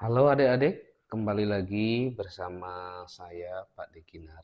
Halo adik-adik, kembali lagi bersama saya Pak Dekinar.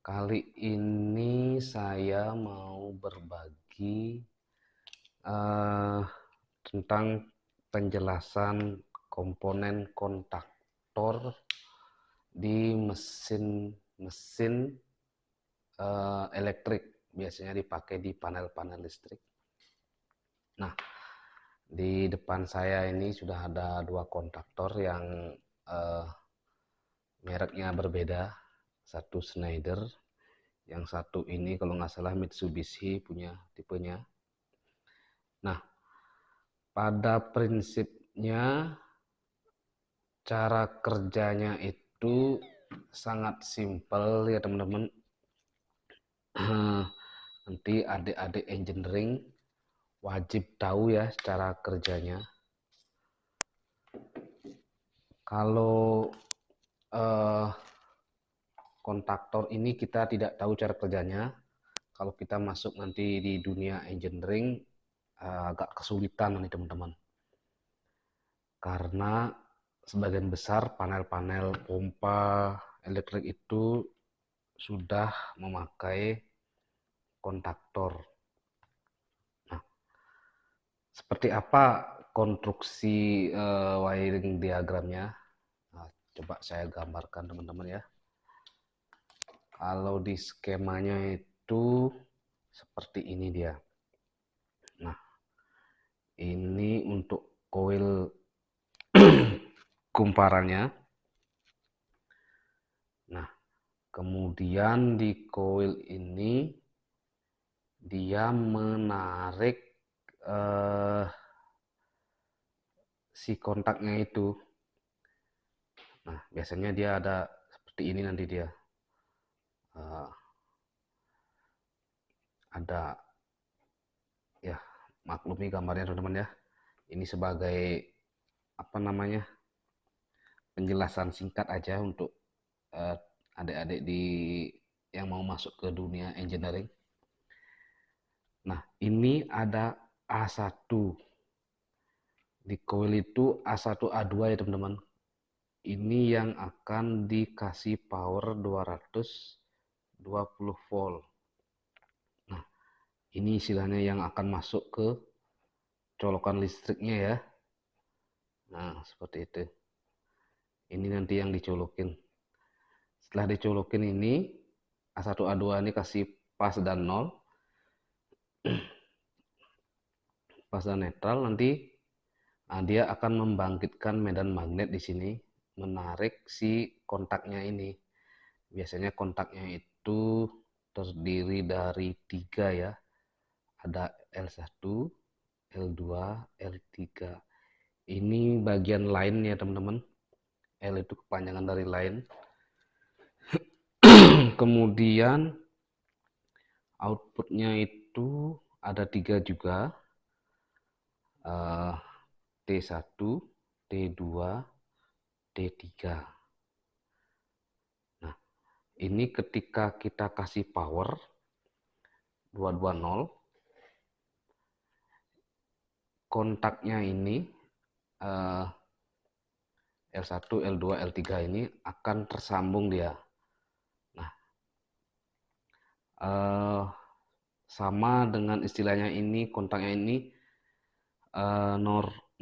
Kali ini saya mau berbagi eh, tentang penjelasan komponen kontaktor di mesin elektrik, biasanya dipakai di panel-panel listrik. Nah, di depan saya ini sudah ada dua kontaktor yang eh, mereknya berbeda. Satu Schneider, yang satu ini kalau nggak salah Mitsubishi punya tipenya. Nah, pada prinsipnya cara kerjanya itu sangat simpel ya teman-teman. Nanti adik-adik engineering wajib tahu ya cara kerjanya. Kalau eh, kontaktor ini kita tidak tahu cara kerjanya, kalau kita masuk nanti di dunia engineering agak kesulitan nih teman-teman. Karena sebagian besar panel-panel pompa elektrik itu sudah memakai kontaktor. Nah, seperti apa konstruksi wiring diagramnya? Nah, coba saya gambarkan teman-teman ya. Kalau di skemanya itu seperti ini dia. Nah, ini untuk koil kumparannya. Nah, kemudian di koil ini dia menarik eh, si kontaknya itu. Nah, biasanya dia ada seperti ini nanti dia. Ada, ya, maklumi gambarnya teman-teman ya. Ini sebagai apa namanya, penjelasan singkat aja untuk eh, adik-adik di yang mau masuk ke dunia engineering. Nah, ini ada A1. Di coil itu A1 A2 ya teman-teman. Ini yang akan dikasih power 220 volt. Nah, ini istilahnya yang akan masuk ke colokan listriknya ya. Nah, seperti itu. Ini nanti yang dicolokin. Setelah dicolokin ini, A1 A2 ini kasih pas dan nol, pas dan netral, nanti dia akan membangkitkan medan magnet di sini, menarik si kontaknya ini. Biasanya kontaknya itu terdiri dari 3 ya. Ada L1, L2, L3. Ini bagian line ya teman-teman. L itu kepanjangan dari line. Kemudian outputnya itu ada 3 juga. T1, T2, T3. Nah, ini ketika kita kasih power 220, kontaknya ini L1, L2, L3 ini akan tersambung dia. Nah, sama dengan istilahnya ini, kontaknya ini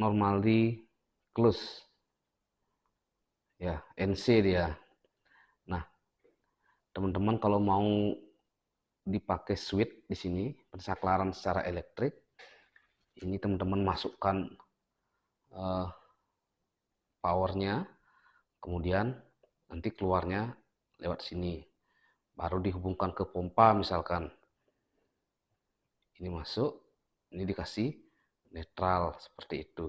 normally close ya, NC dia. Nah, teman-teman kalau mau dipakai switch di sini, pensaklaran secara elektrik, ini teman-teman masukkan powernya, kemudian nanti keluarnya lewat sini, baru dihubungkan ke pompa misalkan. Ini masuk, ini dikasih netral seperti itu.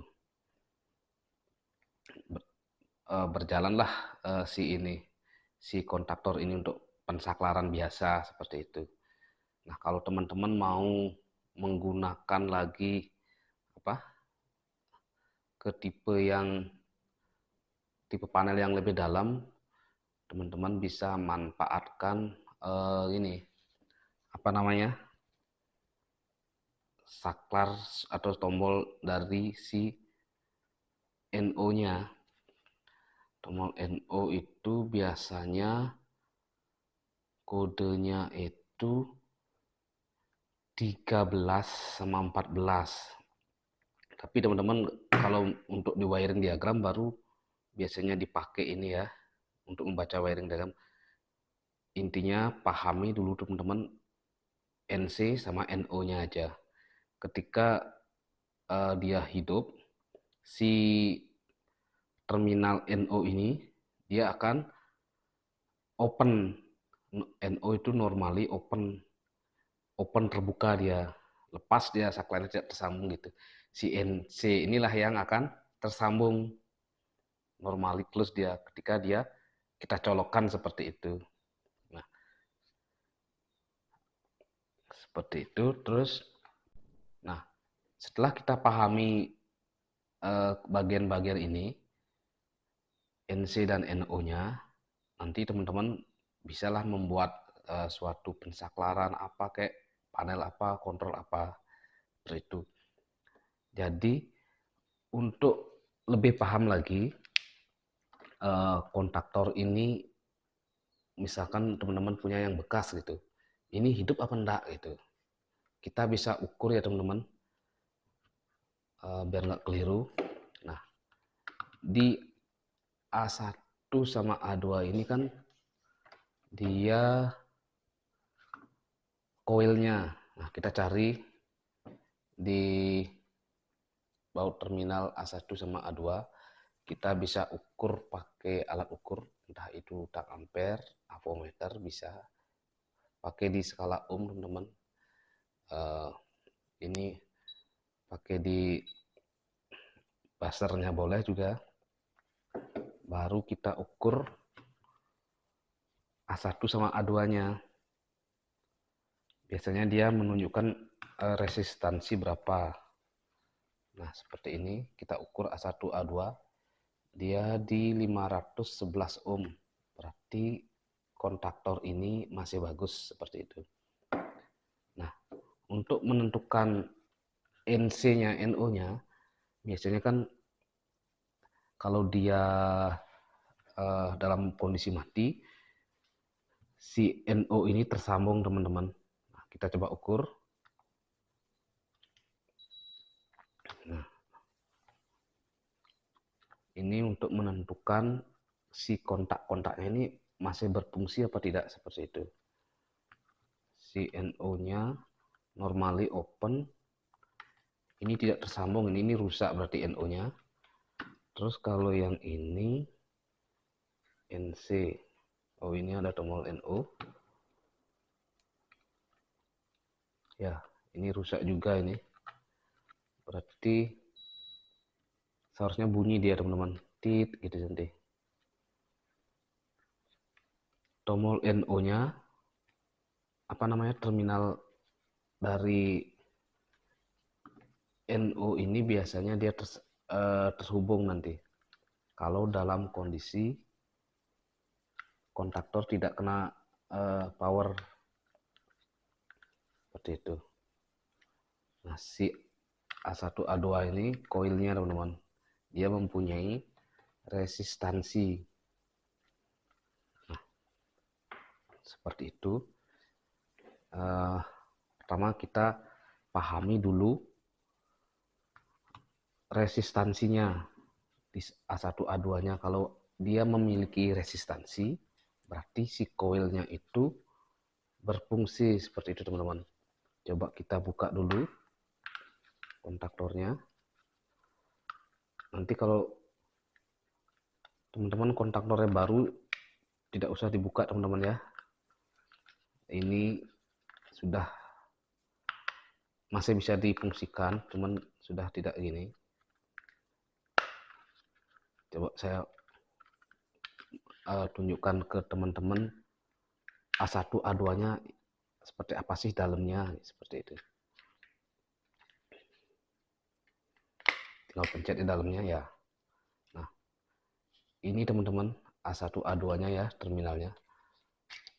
Berjalanlah si kontaktor ini untuk pensaklaran biasa seperti itu. Nah, kalau teman-teman mau menggunakan lagi apa, ke tipe panel yang lebih dalam, teman-teman bisa manfaatkan ini apa namanya, saklar atau tombol dari si NO-nya. Tombol NO itu biasanya kodenya itu 13 sama 14. Tapi teman-teman kalau untuk di wiring diagram baru biasanya dipakai ini ya, untuk membaca wiring diagram. Intinya pahami dulu teman-teman NC sama NO-nya aja. Ketika dia hidup, si terminal NO ini dia akan open. NO itu normally open terbuka, dia lepas, dia saklarnya tidak tersambung gitu. Si NC inilah yang akan tersambung, normally close dia ketika dia kita colokkan seperti itu. Nah, seperti itu. Terus nah, setelah kita pahami bagian-bagian ini, NC dan NO-nya, nanti teman-teman bisalah membuat suatu pensaklaran apa, kayak panel apa, kontrol apa, seperti itu. Jadi untuk lebih paham lagi, kontaktor ini misalkan teman-teman punya yang bekas gitu, ini hidup apa enggak gitu, kita bisa ukur ya teman-teman, biar nggak keliru. Nah, di A1 sama A2 ini kan dia koilnya. Nah, kita cari di baut terminal A1 sama A2, kita bisa ukur pakai alat ukur, entah itu tak ampere, avometer, bisa pakai di skala ohm teman-teman. Ini pakai di buzzernya boleh juga. Baru kita ukur A1 sama A2-nya. Biasanya dia menunjukkan resistansi berapa. Nah, seperti ini kita ukur A1 A2, dia di 511 ohm. Berarti kontaktor ini masih bagus, seperti itu. Nah, untuk menentukan NC-nya, NO-nya, biasanya kan kalau dia dalam kondisi mati, si NO ini tersambung teman-teman. Nah, kita coba ukur. Nah, ini untuk menentukan si kontak-kontaknya ini masih berfungsi apa tidak, seperti itu. Si NO-nya normally open, ini tidak tersambung, ini rusak berarti NO-nya. Terus kalau yang ini NC, oh ini ada tombol NO. Ya, ini rusak juga ini. Berarti seharusnya bunyi dia teman-teman, tit gitu nanti. Tombol NO-nya apa namanya, terminal dari NO ini biasanya dia terhubung nanti kalau dalam kondisi kontaktor tidak kena power, seperti itu. Nah, si A1 A2 ini koilnya teman-teman, dia mempunyai resistansi. Nah, seperti itu. Pertama kita pahami dulu resistansinya di A1 A2-nya. Kalau dia memiliki resistansi, berarti si koilnya itu berfungsi, seperti itu teman-teman. Coba kita buka dulu kontaktornya. Nanti kalau teman-teman kontaktornya baru, tidak usah dibuka teman-teman ya. Ini sudah masih bisa difungsikan, cuman sudah tidak gini. Coba saya tunjukkan ke teman-teman A1 A2-nya seperti apa sih dalamnya, seperti itu. Tinggal pencet di dalamnya ya. Nah, ini teman-teman A1 A2-nya ya, terminalnya.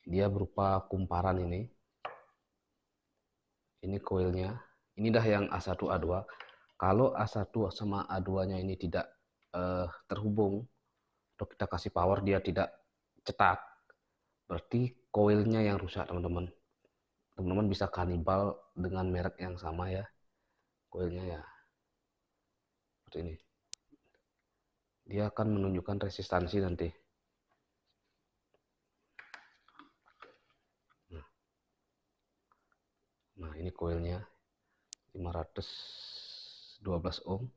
Dia berupa kumparan ini. Ini koilnya. Ini dah yang A1 A2. Kalau A1 sama A2-nya ini tidak terhubung, Kalau kita kasih power dia tidak cetak, berarti koilnya yang rusak teman-teman. Teman-teman bisa kanibal dengan merek yang sama ya, koilnya ya seperti ini. Dia akan menunjukkan resistansi nanti. Nah ini koilnya 512 ohm.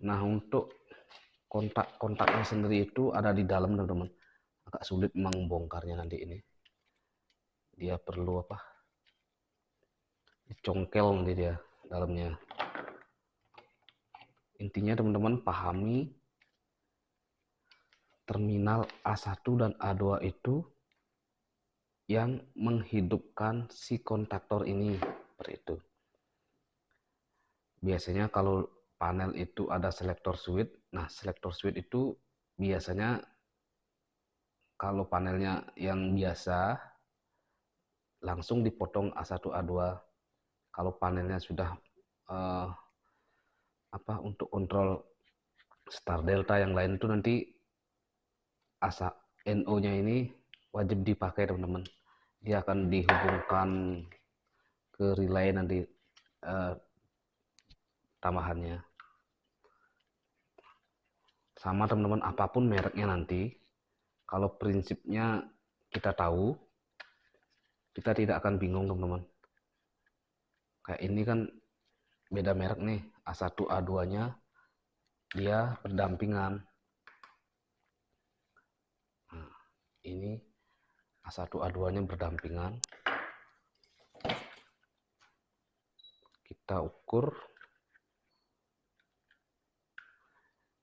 Nah untuk kontak-kontaknya sendiri itu ada di dalam teman-teman. Agak sulit membongkarnya nanti ini. Dia perlu apa? Dicongkel nanti dia dalamnya. Intinya teman-teman pahami terminal A1 dan A2 itu yang menghidupkan si kontaktor ini seperti itu. Biasanya kalau panel itu ada selektor switch. Nah, selektor switch itu biasanya kalau panelnya yang biasa langsung dipotong A1 A2. Kalau panelnya sudah untuk kontrol star delta yang lain itu nanti asa NO-nya ini wajib dipakai teman-teman. Dia akan dihubungkan ke relay nanti tambahannya. Sama teman-teman, apapun mereknya nanti, kalau prinsipnya kita tahu, kita tidak akan bingung teman-teman. Kayak ini kan beda merek nih, A1 A2-nya dia berdampingan. Nah, ini A1 A2-nya berdampingan. Kita ukur.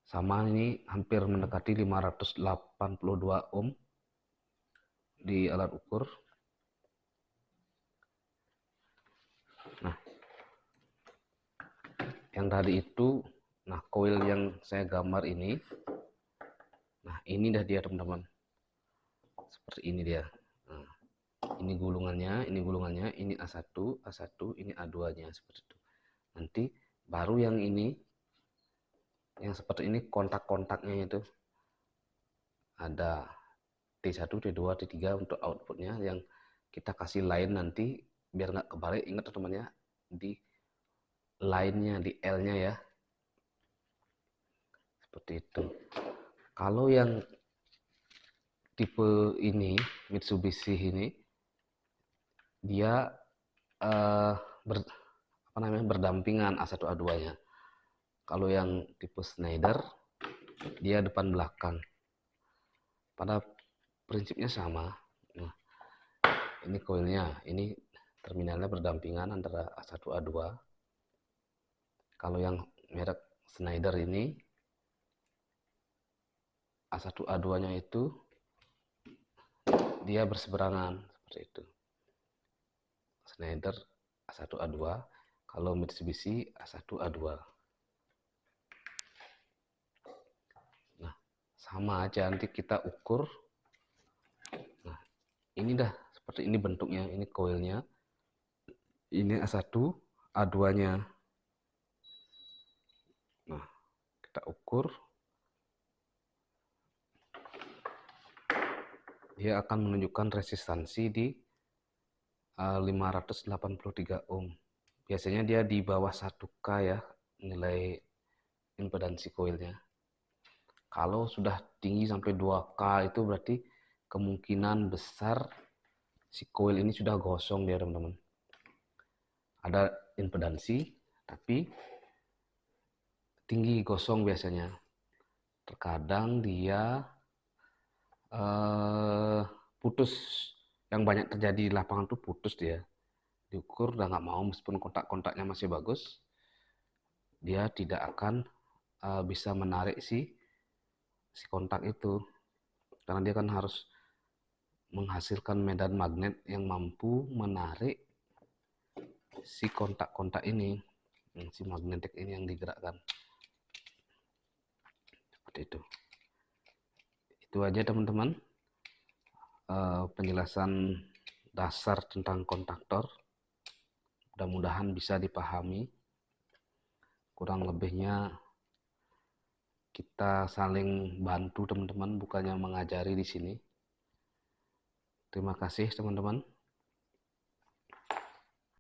Sama ini hampir mendekati 582 ohm di alat ukur. Nah, yang tadi itu, nah koil yang saya gambar ini, nah ini dah dia teman-teman. Seperti ini dia. Nah, ini gulungannya, ini A1, ini A2-nya seperti itu. Nanti baru yang ini, yang seperti ini kontak-kontaknya itu ada T1, T2, T3 untuk outputnya yang kita kasih line nanti biar nggak kebalik. Ingat teman-teman ya, di line-nya, di L-nya ya. Seperti itu. Kalau yang tipe ini, Mitsubishi ini, dia berdampingan A1 A2-nya. Kalau yang tipe Schneider, dia depan belakang. Pada prinsipnya sama. Nah, ini koilnya, ini terminalnya berdampingan antara A1 A2. Kalau yang merek Schneider ini, A1 A2-nya itu dia berseberangan seperti itu. Schneider A1 A2, kalau Mitsubishi A1 A2. Nah, sama aja nanti kita ukur. Nah, ini dah seperti ini bentuknya, ini koilnya. Ini A1, A2-nya. Nah, kita ukur. Dia akan menunjukkan resistansi di 583 ohm. Biasanya dia di bawah 1K ya, nilai impedansi koilnya. Kalau sudah tinggi sampai 2K itu berarti kemungkinan besar si koil ini sudah gosong dia teman-teman. Ada impedansi tapi tinggi gosong biasanya. Terkadang dia putus, yang banyak terjadi di lapangan tuh putus dia. Diukur udah nggak mau, meskipun kontak-kontaknya masih bagus, dia tidak akan bisa menarik si kontak itu, karena dia kan harus menghasilkan medan magnet yang mampu menarik si kontak-kontak ini, si magnetik ini yang digerakkan. Seperti itu. Itu aja teman-teman penjelasan dasar tentang kontaktor. Mudah-mudahan bisa dipahami. Kurang lebihnya kita saling bantu teman-teman, bukannya mengajari di sini. Terima kasih teman-teman.